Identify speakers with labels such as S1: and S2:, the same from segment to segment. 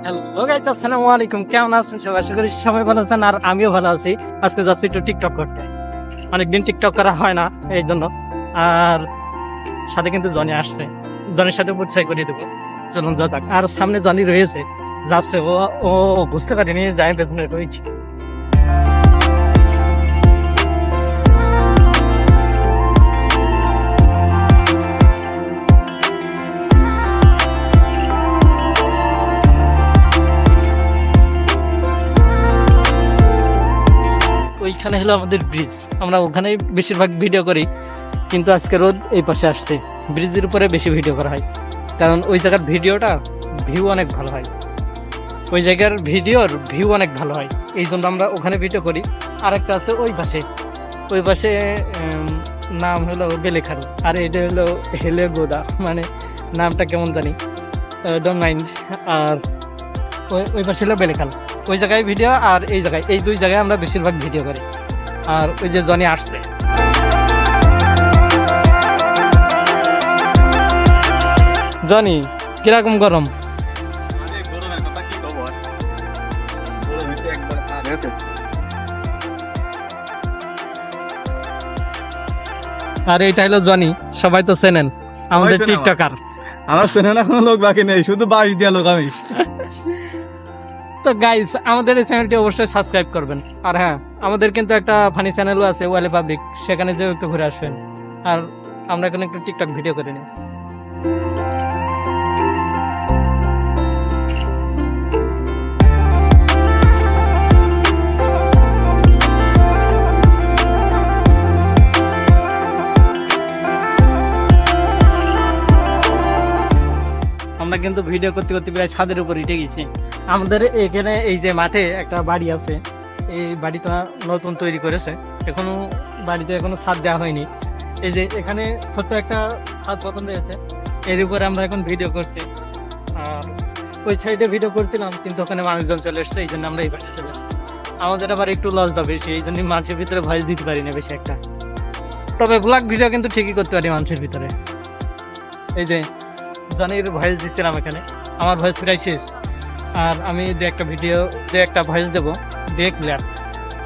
S1: Hello guys, আসসালামু আলাইকুম। কেমন আছেন সবাই? আশা করি সবাই ভালো আছেন আর আমিও ভালো আছি। আজকে যাচ্ছি একটু টিকটক করতে। অনেকদিন টিকটক করা হয় না, এই জন্য। আর সাথে কিন্তু জনি আসছে, জনির সাথে পরিচয় করিয়ে দেবো। চলুন যাওয়া যাক। আর সামনে জনি রয়েছে, যাচ্ছে। ও ও বুঝতে পারিনি যাই পেছনে রয়েছে। ওইখানে হলো আমাদের ব্রিজ, আমরা ওখানেই বেশিরভাগ ভিডিও করি। কিন্তু আজকে রোদ এই পাশে আসছে, ব্রিজের উপরে বেশি ভিডিও করা হয়, কারণ ওই জায়গার ভিডিওটা ভিউ অনেক ভালো হয়। ওই জায়গার ভিডিওর ভিউ অনেক ভালো হয়, এই জন্য আমরা ওখানে ভিডিও করি। আর একটা আছে ওই পাশে, ওই পাশে নাম হলো বেলেখারু, আর এটা হলো হেলে গোদা, মানে নামটা কেমন জানি, ডোন্ট মাইন্ড। আর ওই পাশে হলো বেলেখাল, ওই জায়গায় ভিডিও। আর এই জায়গায়, এই দুই জায়গায় আমরা বেশিরভাগ ভিডিও করি। আর ওই যে জনি আসছে, জনি কিরকম গরম? আর এইটা হলো জনি, সবাই তো চেনেন, আমাদের টিকটকার।
S2: আমার চেনে না কোনো লোক বাকি নেই, শুধু 22 দিয়া লোক আমি।
S1: তো গাইস, আমাদের এই চ্যানেলটি অবশ্যই সাবস্ক্রাইব করবেন। আর হ্যাঁ, আমাদের কিন্তু একটা ফানি চ্যানেলও আছে, ওয়ালে পাবলিক, সেখানে যে একটু ঘুরে আসবেন। আর আমরা এখন একটু টিকটক ভিডিও করে নিই। আমরা কিন্তু ভিডিও করতে করতে প্রায় ছাদের উপর উঠে গেছি। আমাদের এখানে এই যে মাঠে একটা বাড়ি আছে, এই বাড়িটা নতুন তৈরি করেছে, এখনো বাড়িতে এখনো ছাদ দেওয়া হয়নি। এই যে এখানে ছোট্ট একটা ছাদ পতন রয়েছে, এর উপরে আমরা এখন ভিডিও করছি। আর ওই সাইডে ভিডিও করছিলাম, কিন্তু ওখানে মানুষজন চলে এসছে, এই জন্য আমরা এই পাশে চলে এসছি। আমাদের আবার একটু লজ্জা বেশি, এই জন্য মানুষের ভিতরে ভয়েস দিতে পারি না বেশি একটা। তবে ব্লগ ভিডিও কিন্তু ঠিকই করতে পারি মানুষের ভিতরে। এই যে জনির ভয়েস দিচ্ছিলাম এখানে, আমার ভয়েস প্রায় শেষ। আর আমি দু একটা ভয়েস দেবো, দিয়ে ক্লিয়ার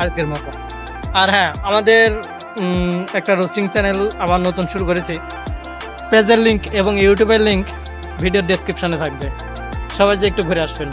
S1: আজকের মতো। আর হ্যাঁ, আমাদের একটা রোস্টিং চ্যানেল আবার নতুন শুরু করেছি। পেজের লিঙ্ক এবং ইউটিউবের লিঙ্ক ভিডিওর ডেসক্রিপশনে থাকবে, সবাই যে একটু ঘুরে আসবেন।